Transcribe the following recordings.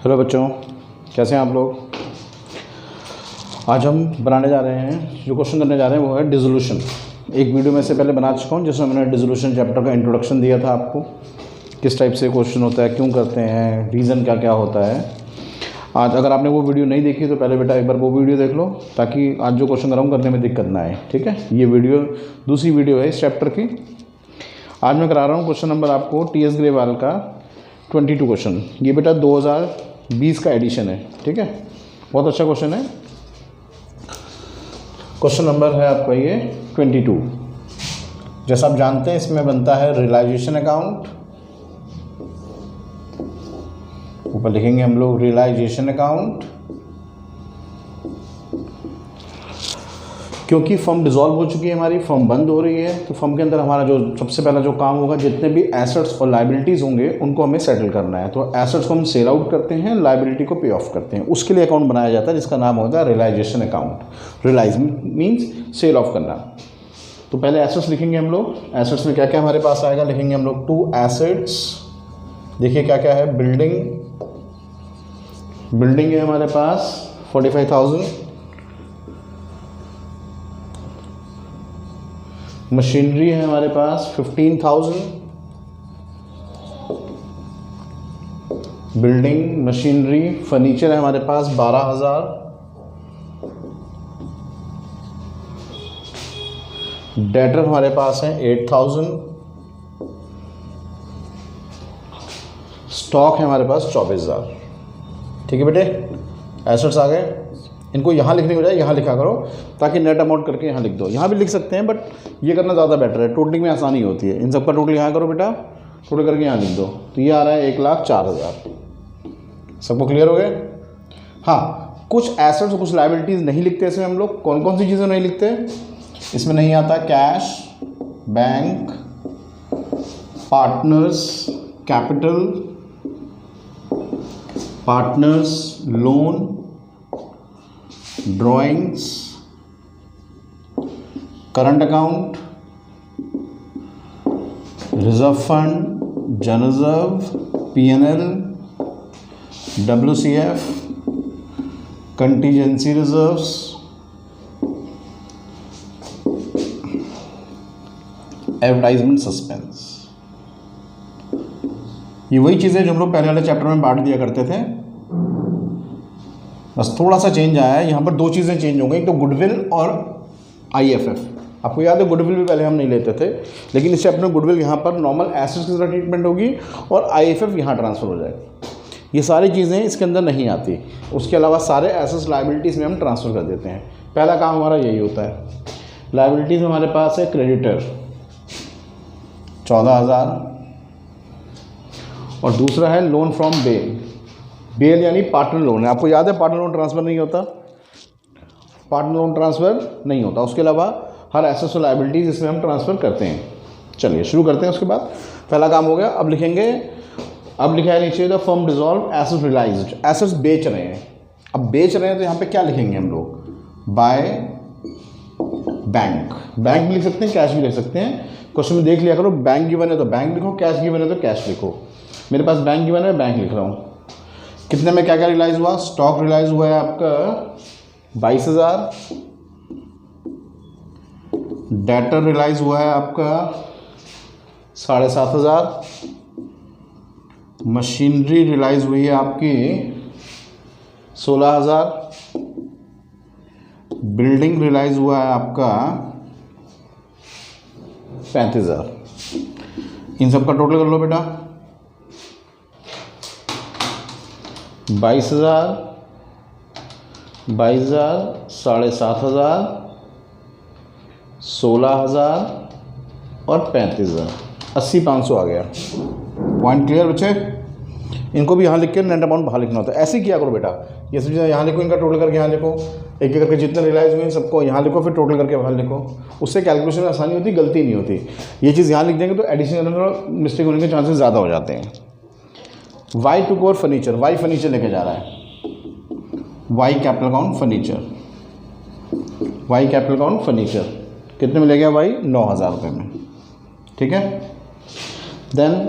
Hello बच्चों, कैसे हैं आप लोग। आज हम बनाने जा रहे हैं, जो क्वेश्चन करने जा रहे हैं वो है डिसोल्यूशन। एक वीडियो में से पहले बना चुका हूँ जिसमें मैंने डिसोल्यूशन चैप्टर का इंट्रोडक्शन दिया था आपको, किस टाइप से क्वेश्चन होता है, क्यों करते हैं, रीज़न क्या क्या होता है। आज अगर आपने वो वीडियो नहीं देखी तो पहले बेटा एक बार वो वीडियो देख लो, ताकि आज जो क्वेश्चन कराऊँ करने में दिक्कत ना आए। ठीक है, ये वीडियो दूसरी वीडियो है इस चैप्टर की। आज मैं करा रहा हूँ क्वेश्चन नंबर आपको टी.एस. ग्रेवाल का 22 क्वेश्चन। ये बेटा 2020 का एडिशन है। ठीक है, बहुत अच्छा क्वेश्चन है। क्वेश्चन नंबर है आपका ये 22। जैसा आप जानते हैं इसमें बनता है रियलाइजेशन अकाउंट। ऊपर लिखेंगे हम लोग रियलाइजेशन अकाउंट। क्योंकि फर्म डिसॉल्व हो चुकी है, हमारी फर्म बंद हो रही है, तो फर्म के अंदर हमारा जो सबसे पहला जो काम होगा, जितने भी एसेट्स और लायबिलिटीज़ होंगे उनको हमें सेटल करना है। तो एसेट्स को हम सेल आउट करते हैं, लायबिलिटी को पे ऑफ करते हैं। उसके लिए अकाउंट बनाया जाता है जिसका नाम होता है realization account. Realize means sell off करना। तो पहले एसेट्स लिखेंगे हम लोग। एसेट्स में क्या क्या हमारे पास आएगा, लिखेंगे हम लोग 2 एसेट्स। देखिए क्या क्या है, बिल्डिंग है हमारे पास 45,000, मशीनरी है हमारे पास 15,000, बिल्डिंग, मशीनरी, फर्नीचर है हमारे पास 12,000, डेटर हमारे पास है 8,000, स्टॉक है हमारे पास 24,000। ठीक है बेटे, एसेट्स आ गए। इनको यहाँ लिखने के बजाय यहाँ लिखा करो, ताकि नेट अमाउंट करके यहाँ लिख दो। यहाँ भी लिख सकते हैं बट ये करना ज़्यादा बेटर है, टोटलिंग में आसानी होती है। इन सब का टोटल यहाँ करो बेटा, टोटल करके यहाँ लिख दो। तो ये आ रहा है 1,04,000। सबको क्लियर हो गए। हाँ, कुछ एसेट्स और कुछ लायबिलिटीज़ नहीं लिखते इसमें हम लोग। कौन कौन सी चीज़ें नहीं लिखते इसमें? नहीं आता cash, bank, partners, capital, partners, loan, drawings, current account, reserve fund, general reserve, P&L, WCF, contingency reserves, advertisement suspense. ये वही चीज़ें जो हम लोग पहले वाले चैप्टर में बांट दिया करते थे, बस थोड़ा सा चेंज आया है। यहाँ पर 2 चीज़ें चेंज हो गई, एक तो गुडविल और IFF। आपको याद है गुडविल भी पहले हम नहीं लेते थे, लेकिन इस चैप्टर में गुडविल यहाँ पर नॉर्मल एसेट्स की तरह ट्रीटमेंट होगी और IFF यहाँ ट्रांसफ़र हो जाएगा। ये सारी चीज़ें इसके अंदर नहीं आती। उसके अलावा सारे एसेट्स लायबिलिटीज़ में हम ट्रांसफ़र कर देते हैं। पहला काम हमारा यही होता है। लायबिलिटीज़ हमारे पास है क्रेडिटर 14,000, और दूसरा है लोन फ्रॉम बेल यानी पार्टनर लोन है। आपको याद है पार्टनर लोन ट्रांसफ़र नहीं होता, पार्टनर लोन ट्रांसफ़र नहीं होता। उसके अलावा हर एसेट्स और लायबिलिटीज़ इसमें हम ट्रांसफ़र करते हैं। चलिए शुरू करते हैं। उसके बाद पहला काम हो गया। अब लिखेंगे, अब लिखा है नीचे the firm dissolve, assets realized. Assets बेच रहे हैं। अब बेच रहे हैं तो यहाँ पे क्या लिखेंगे हम लोग? By bank. बैंक भी लिख सकते हैं, कैश भी लिख सकते हैं। क्वेश्चन में देख लिया करो, बैंक गिवन है तो बैंक लिखो, कैश गिवन है तो कैश लिखो। मेरे पास बैंक गिवन है, बैंक लिख रहा हूँ। कितने में क्या क्या रियलाइज़ हुआ? स्टॉक रियलाइज़ हुआ है आपका 22,000, डेटर रियलाइज़ हुआ है आपका 7,500, मशीनरी रियलाइज़ हुई है आपकी 16,000, बिल्डिंग रियलाइज़ हुआ है आपका 35,000। इन सब का टोटल कर लो बेटा। 22,000, 7,500, 16,000 और 35,000, 80,500 आ गया। पॉइंट क्लियर बच्चे? इनको भी यहाँ लिख के नेट अमाउंट बाहर लिखना होता है। ऐसे ही किया करो बेटा। ये सब चीज़ें यहाँ लिखो, इनका टोटल करके यहाँ लिखो, एक एक करके जितने रियलाइज़ हुए सबको यहाँ लिखो, फिर टोटल करके बाहर लिखो। उससे कैलकुलेशन में आसानी होती, गलती नहीं होती। ये चीज़ यहाँ लिख देंगे तो एडिशन में मिस्टेक होने के चांसेस ज़्यादा हो जाते हैं। Y to core furniture, Y furniture लेके जा रहा है। Y capital account furniture, Y capital account furniture कितने में ले गया? वाई 9,000 रुपये में। ठीक है। Then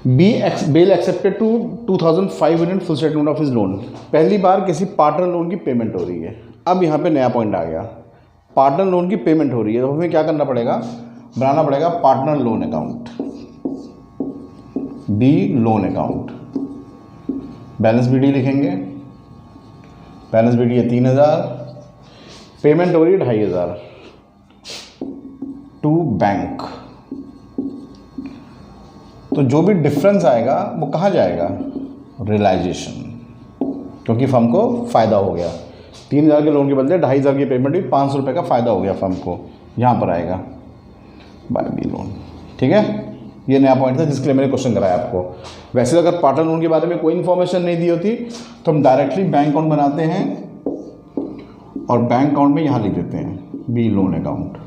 bell accepted to 2500 full settlement of his loan. पहली बार किसी पार्टनर लोन की पेमेंट हो रही है। अब यहाँ पे नया पॉइंट आ गया, पार्टनर लोन की पेमेंट हो रही है, तो हमें क्या करना पड़ेगा, बनाना पड़ेगा partner loan account, B loan account. Balance B D लिखेंगे, बैलेंस बी डी है 3000, पेमेंट हो रही है 2500 टू बैंक। तो जो भी डिफरेंस आएगा वो कहाँ जाएगा, रियलाइजेशन, क्योंकि फर्म को फ़ायदा हो गया। 3000 के लोन के बदले 2500 की पेमेंट हुई, 500 रुपये का फ़ायदा हो गया फर्म को, यहाँ पर आएगा बाय बी लोन। ठीक है, ये नया पॉइंट था जिसके लिए मैंने क्वेश्चन कराया आपको। वैसे अगर पार्टनर लोन के बारे में कोई इन्फॉर्मेशन नहीं दी होती तो हम डायरेक्टली बैंक अकाउंट बनाते हैं और बैंक अकाउंट में यहाँ लिख देते हैं बी लोन अकाउंट।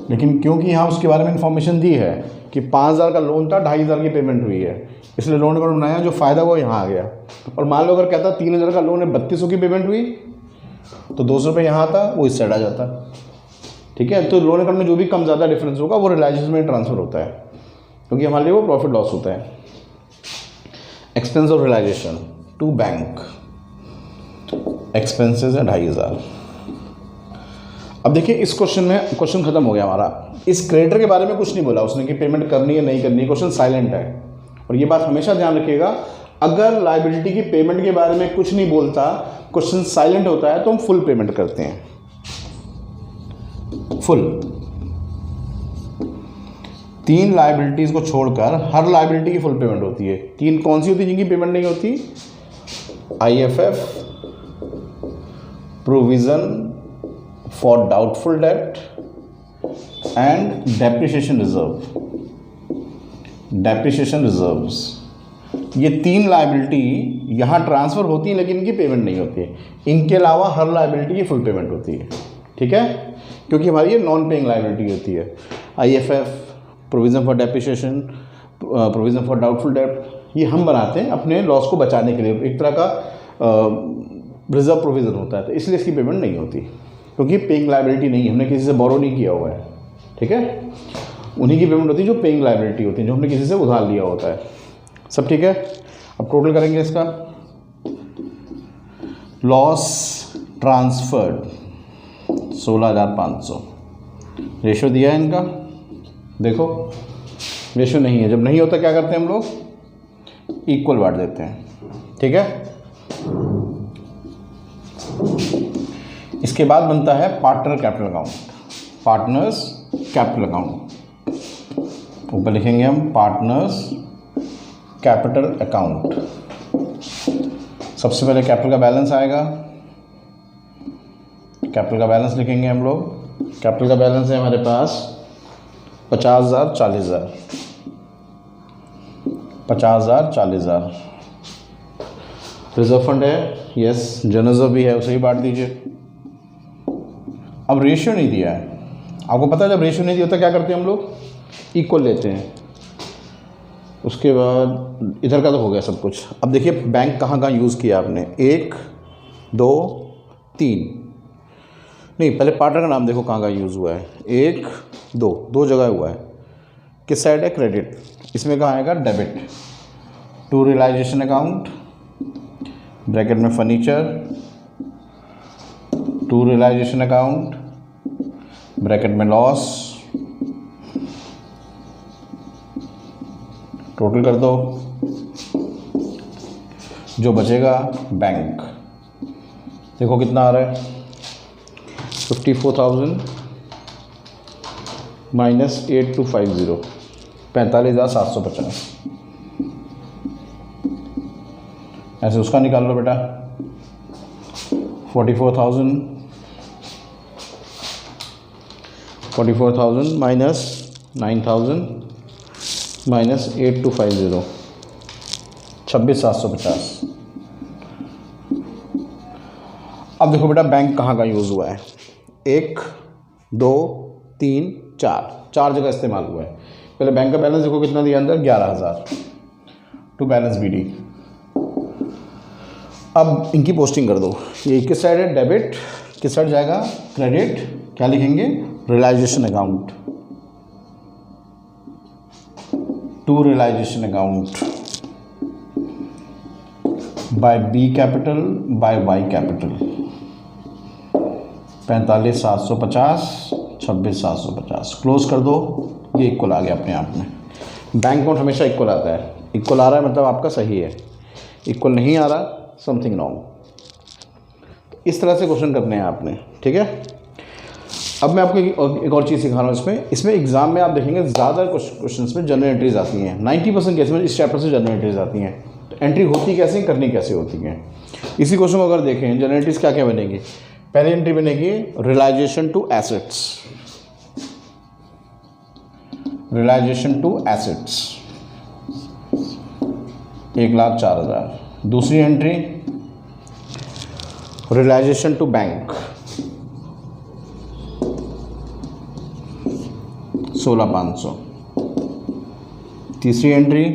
लेकिन क्योंकि यहाँ उसके बारे में इन्फॉर्मेशन दी है कि 5000 का लोन था, 2500 की पेमेंट हुई है, इसलिए लोन अकाउंट बनाया, जो फ़ायदा वो यहाँ आ गया। और मान लो अगर कहता 3000 का लोन है, 3200 की पेमेंट हुई, तो 200 रुपये यहाँ आता, वो इस साइड आ जाता। ठीक है, तो लोन अकाउंट में जो भी कम ज़्यादा डिफरेंस होगा वो रियलाइजेशन में ट्रांसफ़र होता है, क्योंकि हमारे लिए वो प्रॉफिट लॉस होता है। Expense of realization to bank, expenses है 2500। अब देखिए इस क्वेश्चन में क्वेश्चन खत्म हो गया हमारा। इस क्रेडिटर के बारे में कुछ नहीं बोला उसने कि पेमेंट करनी है नहीं करनी है, क्वेश्चन साइलेंट है। और ये बात हमेशा ध्यान रखिएगा, अगर लायबिलिटी की पेमेंट के बारे में कुछ नहीं बोलता, क्वेश्चन साइलेंट होता है, तो हम फुल पेमेंट करते हैं, फुल। 3 लायबिलिटीज़ को छोड़कर हर लायबिलिटी की फुल पेमेंट होती है। 3 कौन सी होती है जिनकी पेमेंट नहीं होती, IFF, provision for doubtful debt and depreciation reserve, depreciation reserves. ये 3 लायबिलिटी यहाँ ट्रांसफ़र होती हैं लेकिन इनकी पेमेंट नहीं होती है। इनके अलावा हर लायबिलिटी की फुल पेमेंट होती है। ठीक है, क्योंकि हमारी ये नॉन पेइंग लायबिलिटी होती है। IFF, provision for depreciation, provision for doubtful debt, ये हम बनाते हैं अपने लॉस को बचाने के लिए, एक तरह का रिजर्व प्रोविज़न होता है, तो इसलिए इसकी पेमेंट नहीं होती, क्योंकि पेइंग लायबिलिटी नहीं है, हमने किसी से बोरो नहीं किया हुआ है। ठीक है, उन्हीं की पेमेंट होती है जो पेइंग लायबिलिटी होती है, जो हमने किसी से उधार लिया होता है। सब ठीक है। अब टोटल करेंगे इसका, लॉस ट्रांसफर्ड 16500, रेशो दिया है इनका, देखो रेशो नहीं है। जब नहीं होता क्या करते हैं हम लोग, इक्वल बांट देते हैं। ठीक है, इसके बाद बनता है partner capital account, partners capital account. ऊपर लिखेंगे हम पार्टनर्स कैपिटल अकाउंट। सबसे पहले कैपिटल का बैलेंस आएगा, कैपिटल का बैलेंस लिखेंगे हम लोग। कैपिटल का बैलेंस है हमारे पास 50,000, 40,000, 50,000, 40,000। रिजर्व फंड है, यस, जनरल रिजर्व भी है, उसे ही बांट दीजिए। अब रेशियो नहीं दिया है, आपको पता है जब रेशियो नहीं दिया होता क्या करते हैं हम लोग, इक्वल लेते हैं। उसके बाद इधर का तो हो गया सब कुछ। अब देखिए बैंक कहाँ कहाँ यूज़ किया आपने, 1, 2, 3, नहीं पहले पार्टनर का नाम देखो कहाँ कहाँ यूज़ हुआ है, 1, 2 जगह हुआ है। किस साइड है, क्रेडिट, इसमें कहाँ आएगा, debit to realisation account, bracket में furniture, to realisation account, bracket में लॉस, टोटल कर दो, जो बचेगा बैंक। देखो कितना आ रहा है, 54,000 माइनस 8250, 45,750। ऐसे उसका निकाल लो बेटा, 44,000 माइनस 9,000 माइनस 8250, 26,750। अब देखो बेटा बैंक कहाँ का यूज़ हुआ है, 1, 2, 3, 4 जगह इस्तेमाल हुआ है। पहले बैंक का बैलेंस देखो कितना दिया अंदर, 11,000 टू बैलेंस BD। अब इनकी पोस्टिंग कर दो, ये किस साइड है, डेबिट, किस साइड जाएगा, क्रेडिट, क्या लिखेंगे, realization account. To realisation account by B capital by Y capital 45,750 26,750 close कर दो। ये इक्वल आ गया अपने आप में। बैंक अकाउंट हमेशा इक्वल आता है, इक्वल आ रहा है मतलब आपका सही है, इक्वल नहीं आ रहा समथिंग रॉन्ग। इस तरह से क्वेश्चन करने हैं आपने, ठीक है। अब मैं आपको एक और चीज़ सिखा रहा हूँ इसमें एग्जाम में आप देखेंगे ज़्यादा क्वेश्चन में जनरल एंट्रीज आती हैं। 90% केस में इस चैप्टर से जनरल एंट्रीज आती हैं। तो एंट्री होती कैसे हैं, करनी कैसे होती हैं। इसी क्वेश्चन को अगर देखें जनरल एंट्रीज क्या क्या बनेगी। पहली एंट्री बनेगी realisation to assets, realisation to assets 1,04,000। दूसरी एंट्री रियलाइजेशन टू बैंक 16,500। तीसरी entry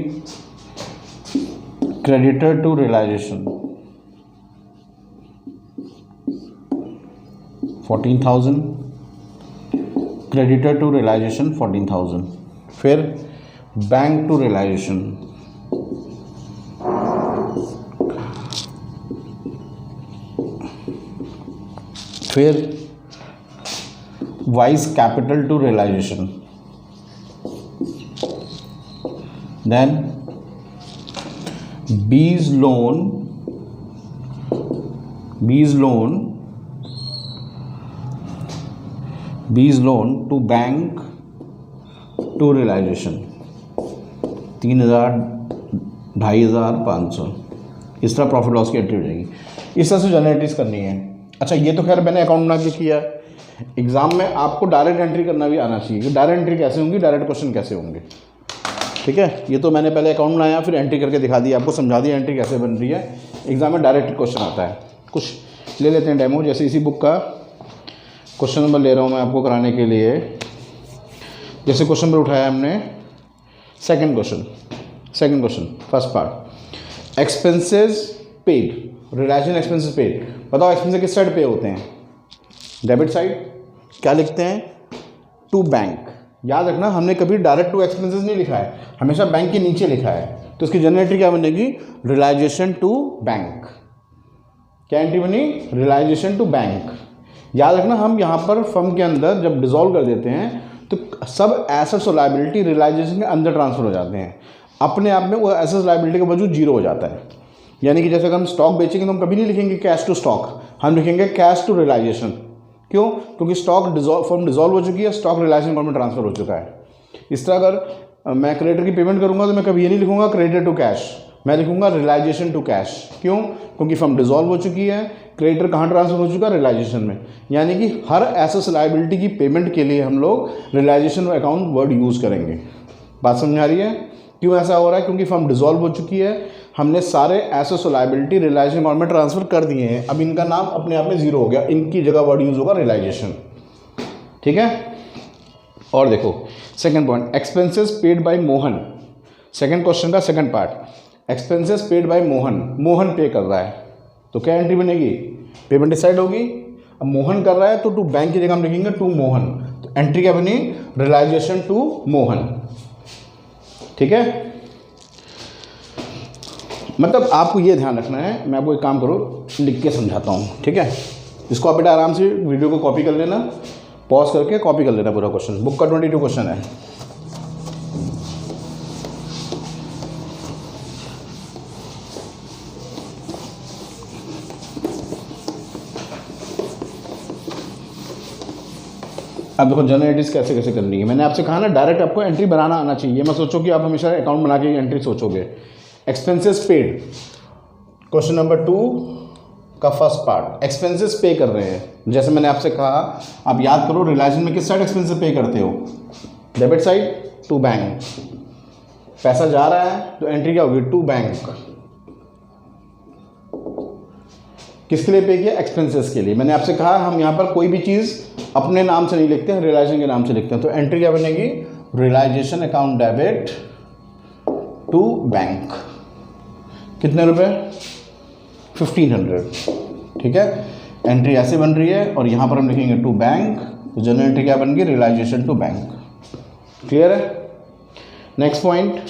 creditor to realisation 14,000, creditor to realisation 14,000। फिर बैंक टू रियलाइजेशन फिर wise capital to realisation, then B's loan to bank to realisation 3,000, 2,500, 500। इस तरह profit loss की entry हो जाएगी। इस तरह से जनरल एंट्रीज करनी है। अच्छा ये तो खैर मैंने अकाउंट बना के किया। एग्जाम में आपको डायरेक्ट एंट्री करना भी आना चाहिए कि डायरेक्ट एंट्री कैसे होंगी, डायरेक्ट क्वेश्चन कैसे होंगे, ठीक है। ये तो मैंने पहले अकाउंट बनाया फिर एंट्री करके दिखा दिया, आपको समझा दिया एंट्री कैसे बन रही है। एग्जाम में डायरेक्ट क्वेश्चन आता है। कुछ ले लेते हैं डेमो। जैसे इसी बुक का क्वेश्चन नंबर ले रहा हूँ मैं आपको कराने के लिए। जैसे क्वेश्चन नंबर उठाया हमने second question first part, expenses paid, realization expenses paid. बताओ एक्सपेंसेस किस साइड पे होते हैं, डेबिट साइड। क्या लिखते हैं, टू बैंक। याद रखना हमने कभी डायरेक्ट टू एक्सपेंसेस नहीं लिखा है, हमेशा बैंक के नीचे लिखा है। तो उसकी जनरल एंट्री क्या बनेगी, रियलाइजेशन टू बैंक। क्या एंट्री बनी, रियलाइजेशन टू बैंक। याद रखना हम यहाँ पर फर्म के अंदर जब डिसॉल्व कर देते हैं तो सब एसेट्स और लायबिलिटी रियलाइजेशन के अंदर ट्रांसफर हो जाते हैं। अपने आप में वो एसेट्स लायबिलिटी का वजूद जीरो हो जाता है। यानी कि जैसे अगर हम स्टॉक बेचेंगे तो हम कभी नहीं लिखेंगे कैश टू स्टॉक, हम लिखेंगे कैश टू रियलाइजेशन। क्यों, क्योंकि स्टॉक फर्म डिसॉल्व हो चुकी है, स्टॉक रियलाइजेशन फर्म में ट्रांसफर हो चुका है। इस तरह अगर मैं क्रेडिटर की पेमेंट करूंगा तो मैं कभी ये नहीं लिखूंगा क्रेडिटर टू कैश, मैं लिखूंगा रियलाइजेशन टू कैश। क्यों, क्योंकि फर्म डिसॉल्व हो चुकी है, क्रेडिटर कहाँ ट्रांसफर हो चुका है, रियलाइजेशन में। यानी कि हर एसेट्स लायबिलिटी की पेमेंट के लिए हम लोग रियलाइजेशन अकाउंट वर्ड यूज़ करेंगे। बात समझ आ रही है। क्यों ऐसा हो रहा है, क्योंकि फर्म डिसॉल्व हो चुकी है, हमने सारे एसेट्स और लायबिलिटी रियलाइजेशन अकाउंट में ट्रांसफर कर दिए हैं। अब इनका नाम अपने आप में जीरो हो गया, इनकी जगह वर्ड यूज़ होगा रियलाइजेशन, ठीक है। और देखो second point, expenses paid by Mohan. Second question का second part, expenses paid by Mohan. Mohan pay कर रहा है तो क्या एंट्री बनेगी, पेमेंट डिसाइड होगी। अब मोहन कर रहा है तो टू बैंक की जगह हम लिखेंगे टू मोहन, तो एंट्री क्या बनी, रियलाइजेशन टू मोहन, ठीक है। मतलब आपको ये ध्यान रखना है, मैं आपको एक काम करो लिख के समझाता हूँ, ठीक है। इसको आप बेटा आराम से वीडियो को कॉपी कर लेना, पॉज करके कॉपी कर लेना पूरा क्वेश्चन। बुक का 22 क्वेश्चन है। अब देखो जनरल एंट्रीज कैसे कैसे करनी है। मैंने आपसे कहा ना डायरेक्ट आपको एंट्री बनाना आना चाहिए। मैं सोचो कि आप हमेशा अकाउंट बना के एंट्री सोचोगे। एक्सपेंसेस पेड, क्वेश्चन नंबर 2 का फर्स्ट पार्ट, एक्सपेंसेस पे कर रहे हैं। जैसे मैंने आपसे कहा, आप याद करो रियलाइजेशन में किस साइड एक्सपेंसेस पे करते हो, डेबिट साइड टू बैंक। पैसा जा रहा है तो एंट्री क्या होगी, टू बैंक। किसके लिए पे किया, एक्सपेंसेस के लिए। मैंने आपसे कहा हम यहाँ पर कोई भी चीज़ अपने नाम से नहीं लिखते हैं, रियलाइजेशन के नाम से लिखते हैं। तो एंट्री क्या बनेगी, realisation account debit to bank. कितने रुपए, 1500, ठीक है। एंट्री ऐसे बन रही है और यहाँ पर हम लिखेंगे टू बैंक, तो जनरल एंट्री क्या बन गई, रियलाइजेशन टू बैंक। क्लियर है। Next point,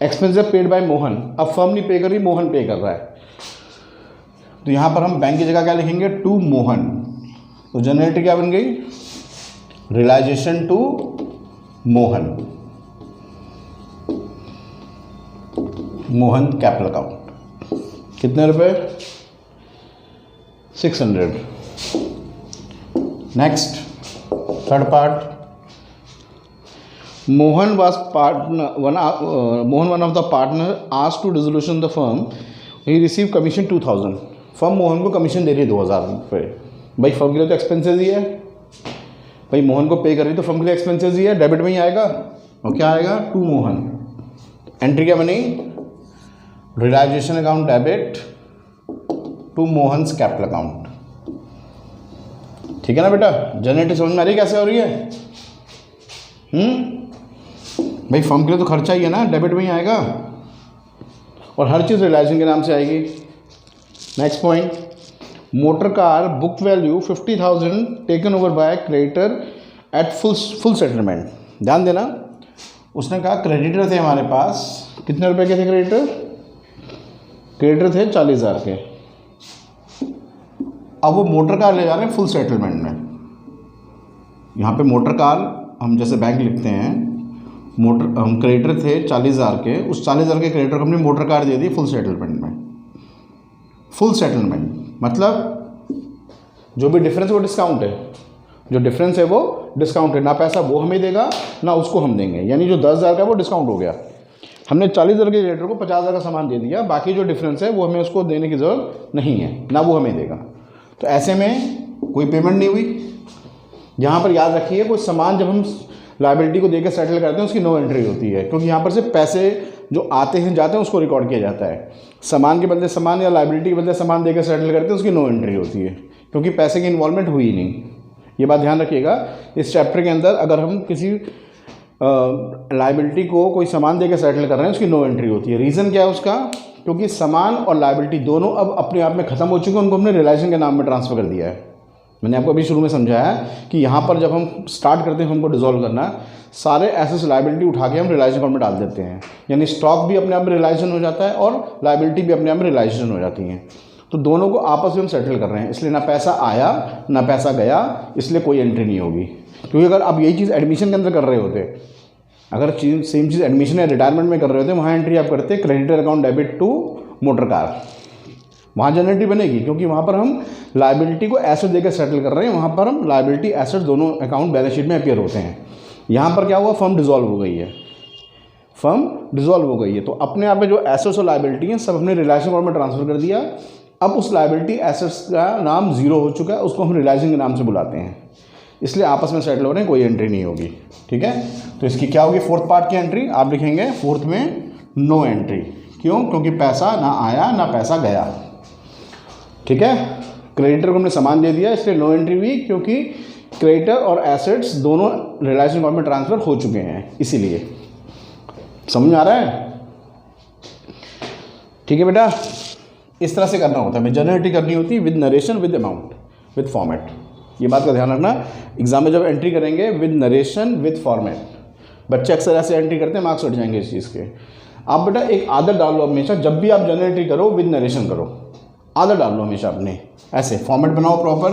expenses paid by Mohan. अब फर्म नहीं पे कर रही, मोहन पे कर रहा है, तो यहाँ पर हम बैंक की जगह क्या लिखेंगे, टू मोहन। तो जनरेटर क्या बन गई, realization to Mohan, Mohan capital account. कितने रुपए, 600। Next third part, Mohan was partner one of the partner asked to dissolution the firm, he received commission 2000। Firm Mohan को कमीशन दे रही है 2000 रुपये। भाई फर्म के लिए तो एक्सपेंसेस ही है, भाई मोहन को पे कर रही तो फर्म के लिए एक्सपेंसेस ही है, डेबिट में ही आएगा। और क्या आएगा, टू मोहन। एंट्री क्या बनी, realization account debit to Mohan's capital account. ठीक है ना बेटा, जनरेटिव समझ में आ रही कैसे हो रही है? भाई फर्म के लिए तो खर्चा ही है ना, डेबिट में ही आएगा, और हर चीज़ रियलाइजेशन के नाम से आएगी। Next point, motor car book value 50,000 taken over by creditor at full settlement. ध्यान देना, उसने कहा क्रेडिटर थे हमारे पास, कितने रुपए के थे क्रेडिटर? क्रेडिटर थे 40,000 के। अब वो मोटर कार ले जा रहे हैं फुल सेटलमेंट में। यहाँ पे मोटर कार हम जैसे बैंक लिखते हैं, मोटर हम क्रेडिटर थे 40,000 के, उस 40,000 के क्रेडिटर को हमने मोटर कार दे दी फुल सेटलमेंट में। फुल सेटलमेंट मतलब जो भी डिफरेंस वो डिस्काउंट है, जो डिफरेंस है वो डिस्काउंट है, ना पैसा वो हमें देगा ना उसको हम देंगे। यानी जो 10,000 का वो डिस्काउंट हो गया, हमने 40,000 के क्रेडिटर को 50,000 का सामान दे दिया, बाकी जो डिफरेंस है वो हमें उसको देने की ज़रूरत नहीं है, ना वो हमें देगा। तो ऐसे में कोई पेमेंट नहीं हुई। यहाँ पर याद रखिए, कोई सामान जब हम लायबिलिटी को देकर सेटल करते हैं उसकी नो एंट्री होती है, क्योंकि यहाँ पर से पैसे जो आते हैं जाते हैं उसको रिकॉर्ड किया जाता है। सामान के बदले सामान या लायबिलिटी के बदले सामान देकर सेटल करते हैं उसकी नो एंट्री होती है, क्योंकि पैसे की इन्वॉल्वमेंट हुई नहीं। ये बात ध्यान रखिएगा। इस चैप्टर के अंदर अगर हम किसी लायबिलिटी को कोई सामान देकर सेटल कर रहे हैं उसकी नो एंट्री होती है। रीज़न क्या है उसका? क्योंकि सामान और लायबिलिटी दोनों अब अपने आप में ख़त्म हो चुके हैं, उनको हमने रियलाइजेशन के नाम में ट्रांसफ़र कर दिया है। मैंने आपको अभी शुरू में समझाया कि यहाँ पर जब हम स्टार्ट करते हैं हमको डिसॉल्व करना, सारे एसेट्स लायबिलिटी उठा के हम रियलाइजेशन अकाउंट में डाल देते हैं। यानी स्टॉक भी अपने आप में रियलाइजेशन हो जाता है और लायबिलिटी भी अपने आप में रियलाइजेशन हो जाती हैं। तो दोनों को आपस में हम सेटल कर रहे हैं, इसलिए ना पैसा आया ना पैसा गया, इसलिए कोई एंट्री नहीं होगी। क्योंकि अगर आप यही चीज़ एडमिशन के अंदर कर रहे होते, अगर सेम चीज़ एडमिशन या रिटायरमेंट में कर रहे होते, वहाँ एंट्री आप करते creditor account debit to motor car, वहाँ जनरेटिव बनेगी, क्योंकि वहाँ पर हम लायबिलिटी को एसेट देकर सेटल कर रहे हैं, वहाँ पर हम लायबिलिटी एसेट दोनों अकाउंट बैलेंस शीट में अपीयर होते हैं। यहाँ पर क्या हुआ, फर्म डिसॉल्व हो गई है, फर्म डिसॉल्व हो गई है, तो अपने आप में जो एसेट्स और लायबिलिटी हैं सब हमने रियलाइजेशन अकाउंट में ट्रांसफर कर दिया। अब उस लायबिलिटी एसेट्स का नाम जीरो हो चुका है, उसको हम रियलाइजेशन के नाम से बुलाते हैं, इसलिए आपस में सेटल हो रहे हैं, कोई एंट्री नहीं होगी। ठीक है, तो इसकी क्या होगी फोर्थ पार्ट की एंट्री, आप लिखेंगे फोर्थ में नो एंट्री। क्यों? क्योंकि पैसा ना आया ना पैसा गया। ठीक है, क्रेडिटर को हमने सामान दे दिया इसलिए नो एंट्री हुई, क्योंकि क्रेडिटर और एसेट्स दोनों रियलाइजेशन अकाउंट में ट्रांसफर हो चुके हैं, इसीलिए। समझ में आ रहा है? ठीक है बेटा, इस तरह से करना होता है, जनरेटिव करनी होती है with narration with amount with format. ये बात का ध्यान रखना, एग्जाम में जब एंट्री करेंगे विद नरेशन विद फॉर्मेट, बच्चे अक्सर ऐसे एंट्री करते हैं, मार्क्स उठ जाएंगे इस चीज़ के। आप बेटा एक आदत डाल लो हमेशा, जब भी आप जनरेटिव करो विद नरेशन करो, आदत डाल लो हमेशा अपने, ऐसे फॉर्मेट बनाओ प्रॉपर।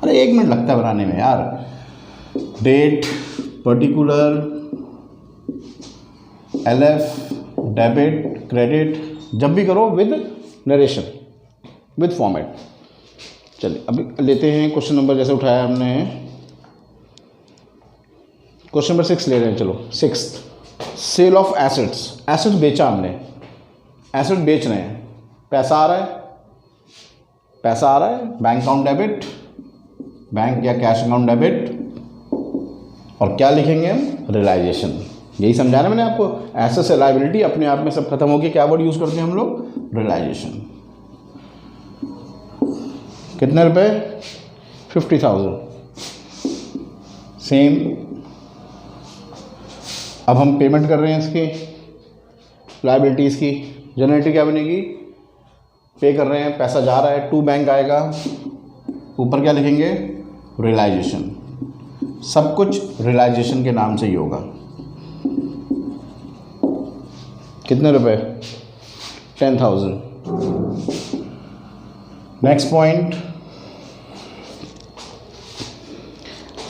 अरे 1 मिनट लगता है बनाने में यार। Date, particular, LF, debit, credit, जब भी करो विद नरेशन विद फॉर्मेट। चलिए अभी लेते हैं क्वेश्चन नंबर, जैसे उठाया हमने क्वेश्चन नंबर 6 ले रहे हैं। चलो 6th, cell of assets. Assets बेचा हमने, एसेट बेच रहे हैं, पैसा आ रहा है, पैसा आ रहा है, बैंक अकाउंट डेबिट, बैंक या कैश अकाउंट डेबिट, और क्या लिखेंगे हम, रियलाइजेशन। यही समझाना मैंने आपको, एसेट से लायबिलिटी अपने आप में सब खत्म होगी, क्या वर्ड यूज़ करते हैं हम लोग, रियलाइजेशन। कितने रुपए, 50,000। सेम, अब हम पेमेंट कर रहे हैं इसकी लायबिलिटीज़ की, जनरेटिव क्या बनेगी, पे कर रहे हैं, पैसा जा रहा है, टू बैंक आएगा, ऊपर क्या लिखेंगे, रियलाइजेशन। सब कुछ रियलाइजेशन के नाम से ही होगा। कितने रुपए? 10,000। Next point,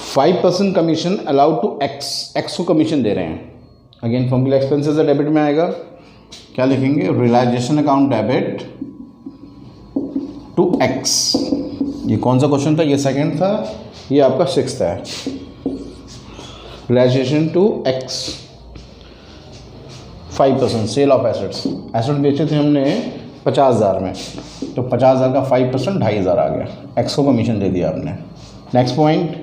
5% commission allowed to X को कमीशन दे रहे हैं। अगेन फॉर्म के लिए एक्सपेंसेस डेबिट में आएगा, क्या लिखेंगे? Realization account debit to X. ये कौन सा क्वेश्चन था? ये सेकंड था, ये आपका 6th है। Realization to X, 5% sale of assets. Asset बेचे थे हमने 50,000 में, तो 50,000 का 5% 2,500 आ गया, एक्स को कमीशन दे दिया आपने। Next point,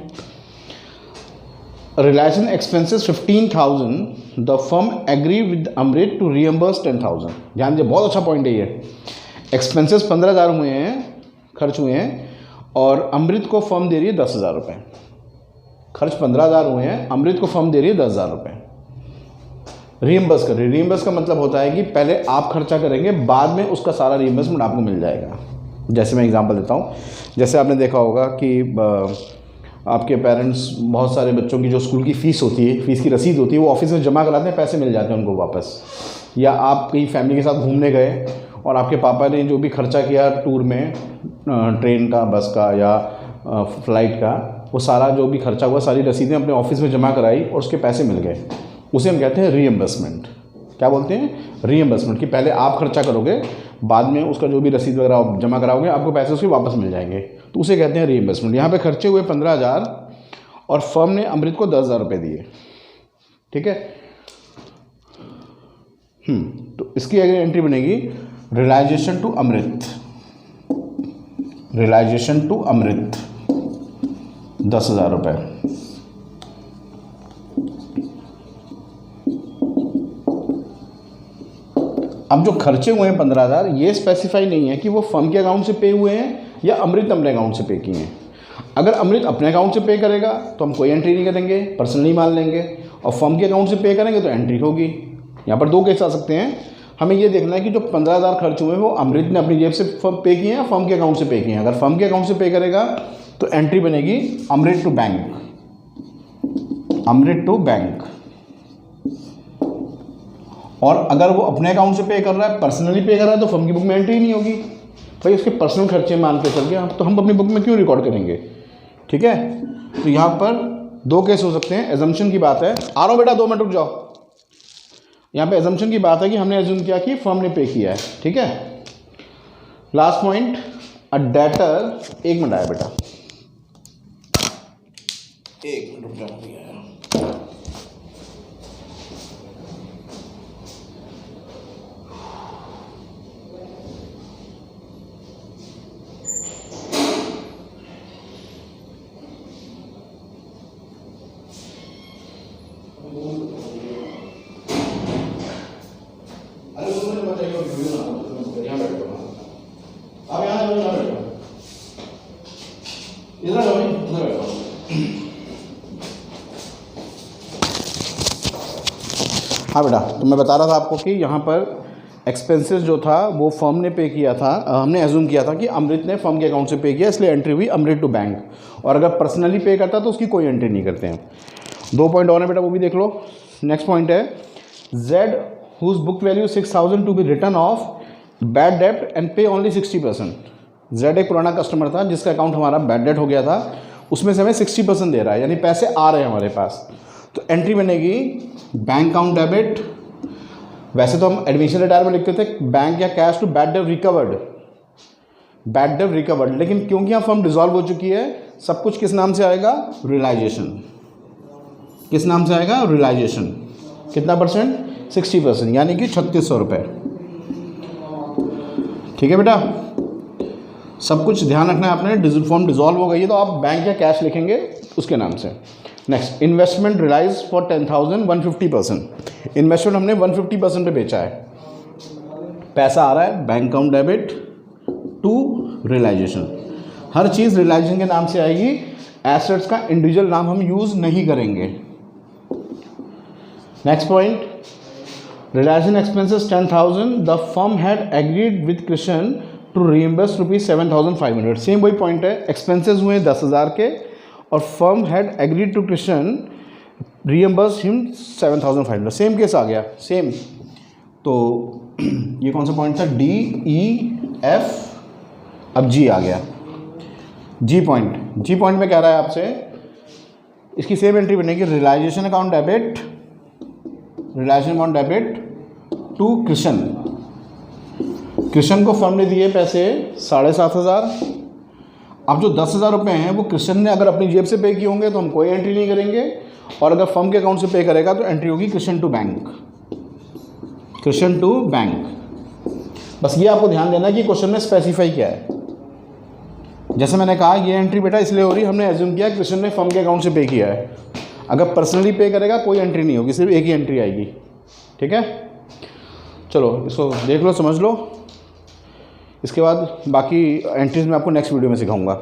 realisation expenses 15,000, the firm agree with Amrit to 10,000। ध्यान दीजिए, बहुत अच्छा पॉइंट है ये। एक्सपेंसेस 15,000 हुए हैं, खर्च हुए हैं, और अमृत को फर्म दे रही है 10,000 रुपये। खर्च 15,000 हुए हैं, अमृत को फर्म दे रही है 10,000 रुपये। रीएम्बर्स कर रही है। रीएम्बर्स का मतलब होता है कि पहले आप खर्चा करेंगे, बाद में उसका सारा रीएम्बर्समेंट आपको मिल जाएगा। जैसे मैं एग्जांपल देता हूँ, जैसे आपने देखा होगा कि आपके पेरेंट्स बहुत सारे बच्चों की जो स्कूल की फ़ीस होती है, फ़ीस की रसीद होती है, वो ऑफिस में जमा कराते हैं, पैसे मिल जाते हैं उनको वापस। या आप कहीं फैमिली के साथ घूमने गए और आपके पापा ने जो भी खर्चा किया टूर में, ट्रेन का, बस का या फ्लाइट का, वो सारा जो भी खर्चा हुआ, सारी रसीदें अपने ऑफिस में जमा कराई और उसके पैसे मिल गए, उसे हम कहते हैं रीएम्बर्समेंट। क्या बोलते हैं? रीएम्बर्समेंट। कि पहले आप खर्चा करोगे, बाद में उसका जो भी रसीद वगैरह आप जमा कराओगे, आपको पैसे उसके वापस मिल जाएंगे, तो उसे कहते हैं रीएम्बर्समेंट। यहाँ पे खर्चे हुए 15,000 और फर्म ने अमृत को 10,000 रुपये दिए, ठीक है। तो इसकी अगर एंट्री बनेगी realisation to Amrit, realisation to Amrit 10,000 रुपये। अब जो खर्चे हुए हैं 15,000, ये स्पेसिफाई नहीं है कि वो फर्म के अकाउंट से पे हुए हैं या अमृत अपने अकाउंट से पे किए हैं। अगर अमृत अपने अकाउंट से पे करेगा तो हम कोई एंट्री नहीं करेंगे, पर्सनली मान लेंगे, और फर्म के अकाउंट से पे करेंगे तो एंट्री होगी। यहाँ पर 2 केस आ सकते हैं। हमें ये देखना है कि जो 15,000 खर्च हुए हैं वो अमृत ने अपनी जेब से पे किए हैं या फर्म के अकाउंट से पे किए हैं। अगर फर्म के अकाउंट से पे करेगा तो एंट्री बनेगी Amrit to bank, Amrit to bank. और अगर वो अपने अकाउंट से पे कर रहा है, पर्सनली पे कर रहा है, तो फर्म की बुक में एंट्री नहीं होगी। भाई उसके पर्सनल खर्चे मान के चल के तो हम अपनी बुक में क्यों रिकॉर्ड करेंगे, ठीक है। तो यहाँ पर 2 केस हो सकते हैं। एजम्पशन की बात है, आ रहा हूँ बेटा, 2 मिनट रुक जाओ। यहाँ पे एजम्पशन की बात है कि हमने एज्यूम किया कि फर्म ने पे किया है, ठीक है। लास्ट पॉइंट, अ डेटर, 1 मिनट आया बेटा, 1 मिनट रुक जाओ। हाँ बेटा, तो मैं बता रहा था आपको कि यहाँ पर एक्सपेंसेस जो था वो फर्म ने पे किया था। हमने एज्यूम किया था कि अमृत ने फर्म के अकाउंट से पे किया, इसलिए एंट्री हुई अमृत टू बैंक। और अगर पर्सनली पे करता तो उसकी कोई एंट्री नहीं करते हैं। 2 पॉइंट और है बेटा, वो भी देख लो। नेक्स्ट पॉइंट है, Z whose book value 6,000 to be written off bad डेप्ट एंड पे ओनली 60%। जेड एक पुराना कस्टमर था जिसका अकाउंट हमारा बैड डेट हो गया था, उसमें से हमें 60% दे रहा है, यानी पैसे आ रहे हैं हमारे पास। तो एंट्री बनेगी बैंक अकाउंट डेबिट। वैसे तो हम एडमिशन रिटायर में लिखते थे बैंक या cash to bad debt recovered, bad debt recovered, लेकिन क्योंकि यहाँ फर्म डिसॉल्व हो चुकी है, सब कुछ किस नाम से आएगा? रियलाइजेशन। किस नाम से आएगा? रियलाइजेशन। कितना परसेंट? 60%, यानी कि 3,600 रुपये। ठीक है बेटा, सब कुछ ध्यान रखना है आपने। फॉर्म डिसॉल्व हो गई है तो आप बैंक या कैश लिखेंगे उसके नाम से। Next, investment realised for 10,000 150%। Investment हमने 150% पे बेचा है, पैसा आ रहा है bank account debit to realisation. हर चीज़ रियलाइजेशन के नाम से आएगी, एसेट्स का इंडिविजुअल नाम हम यूज़ नहीं करेंगे। Next point, realisation expenses 10,000, the firm had agreed with Krishna to reimburse ₹7,500। Same वही पॉइंट है, एक्सपेंसेस हुए 10,000 के और firm had agreed to Krishna reimburse him 7,500। Same case आ गया, सेम। तो ये कौन सा पॉइंट था? डी, ई, एफ, अब जी आ गया। जी पॉइंट में कह रहा है आपसे, इसकी सेम एंट्री बनेगी, realisation account debit to Krishna. Krishna को फर्म ने दिए पैसे 7,500। अब जो 10,000 रुपये हैं वो कृष्ण ने अगर अपनी जेब से पे किए होंगे तो हम कोई एंट्री नहीं करेंगे, और अगर फर्म के अकाउंट से पे करेगा तो एंट्री होगी कृष्ण टू बैंक। बस ये आपको ध्यान देना कि क्वेश्चन में स्पेसिफाई क्या है। जैसे मैंने कहा, ये एंट्री बेटा इसलिए हो रही, हमने एज्यूम किया कृष्ण ने फर्म के अकाउंट से पे किया है। अगर पर्सनली पे करेगा कोई एंट्री नहीं होगी, सिर्फ एक ही एंट्री आएगी। ठीक है, चलो इसको देख लो, समझ लो। इसके बाद बाकी एंट्रीज मैं आपको नेक्स्ट वीडियो में सिखाऊंगा।